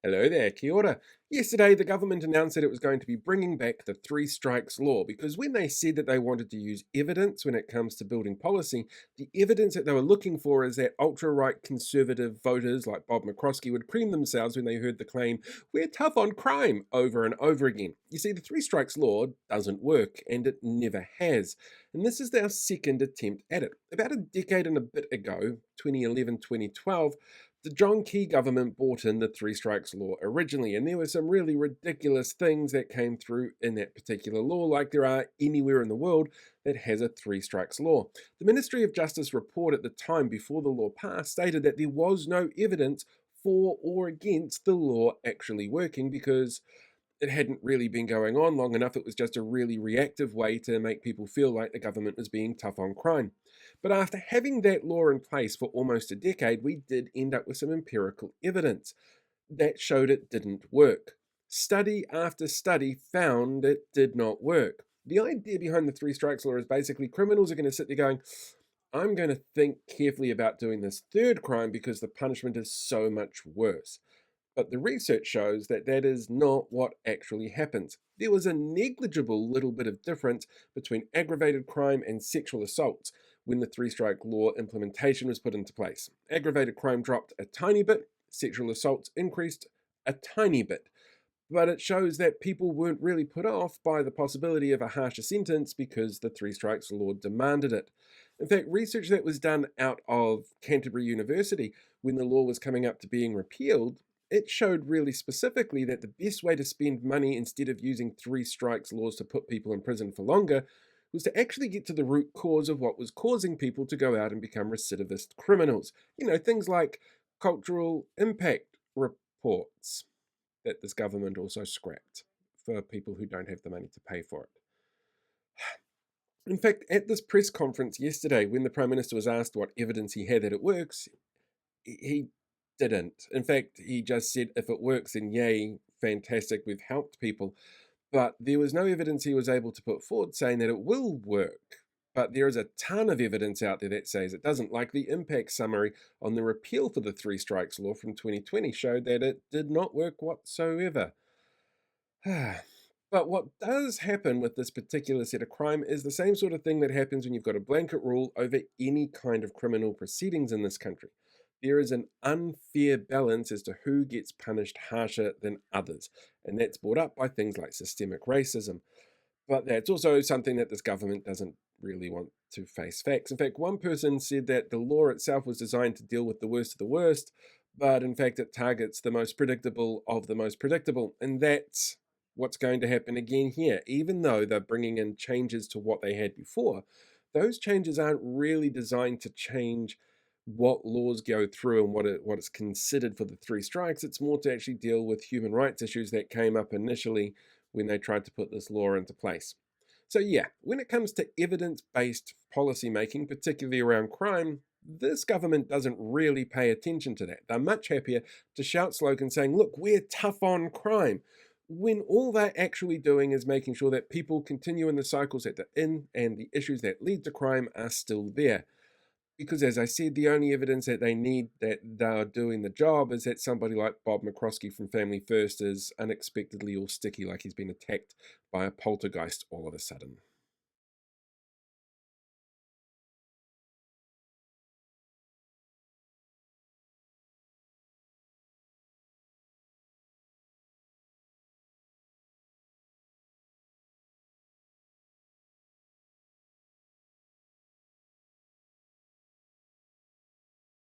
Hello there, kia ora. Yesterday, the government announced that it was going to be bringing back the three strikes law because when they said that they wanted to use evidence when it comes to building policy, the evidence that they were looking for is that ultra right conservative voters like Bob McCroskie would cream themselves when they heard the claim, "We're tough on crime," over and over again. You see, the three strikes law doesn't work, and it never has. And this is our second attempt at it. About a decade and a bit ago, 2011, 2012, the John Key government brought in the three strikes law originally, and there were some really ridiculous things that came through in that particular law, like there are anywhere in the world that has a three strikes law. The Ministry of Justice report at the time before the law passed stated that there was no evidence for or against the law actually working because it hadn't really been going on long enough. It was just a really reactive way to make people feel like the government was being tough on crime. But after having that law in place for almost a decade, we did end up with some empirical evidence that showed it didn't work. Study after study found it did not work. The idea behind the three strikes law is basically criminals are going to sit there going, "I'm going to think carefully about doing this third crime because the punishment is so much worse." But the research shows that that is not what actually happens. There was a negligible little bit of difference between aggravated crime and sexual assaults when the three strike law implementation was put into place. Aggravated crime dropped a tiny bit, sexual assaults increased a tiny bit. But it shows that people weren't really put off by the possibility of a harsher sentence because the three strikes law demanded it. In fact, research that was done out of Canterbury University when the law was coming up to being repealed, it showed really specifically that the best way to spend money instead of using three strikes laws to put people in prison for longer was to actually get to the root cause of what was causing people to go out and become recidivist criminals. Things like cultural impact reports that this government also scrapped for people who don't have the money to pay for it. In fact, at this press conference yesterday, when the Prime Minister was asked what evidence he had that it works, he didn't. In fact, he just said, if it works, then yay, fantastic, we've helped people. But there was no evidence he was able to put forward saying that it will work. But there is a ton of evidence out there that says it doesn't, like the impact summary on the repeal for the three strikes law from 2020 showed that it did not work whatsoever. But what does happen with this particular set of crime is the same sort of thing that happens when you've got a blanket rule over any kind of criminal proceedings in this country. There is an unfair balance as to who gets punished harsher than others, and that's brought up by things like systemic racism. But that's also something that this government doesn't really want to face facts. In fact, one person said that the law itself was designed to deal with the worst of the worst, but in fact, it targets the most predictable of the most predictable. And that's what's going to happen again here. Even though they're bringing in changes to what they had before, those changes aren't really designed to change what laws go through and what is considered for the three strikes. It's more to actually deal with human rights issues that came up initially when they tried to put this law into place. So, yeah, when it comes to evidence based policy making, particularly around crime, this government doesn't really pay attention to that. They're much happier to shout slogans saying, "Look, we're tough on crime," when all they're actually doing is making sure that people continue in the cycles that they're in and the issues that lead to crime are still there. Because, as I said, the only evidence that they need that they're doing the job is that somebody like Bob McCroskie from Family First is unexpectedly all sticky, like he's been attacked by a poltergeist all of a sudden.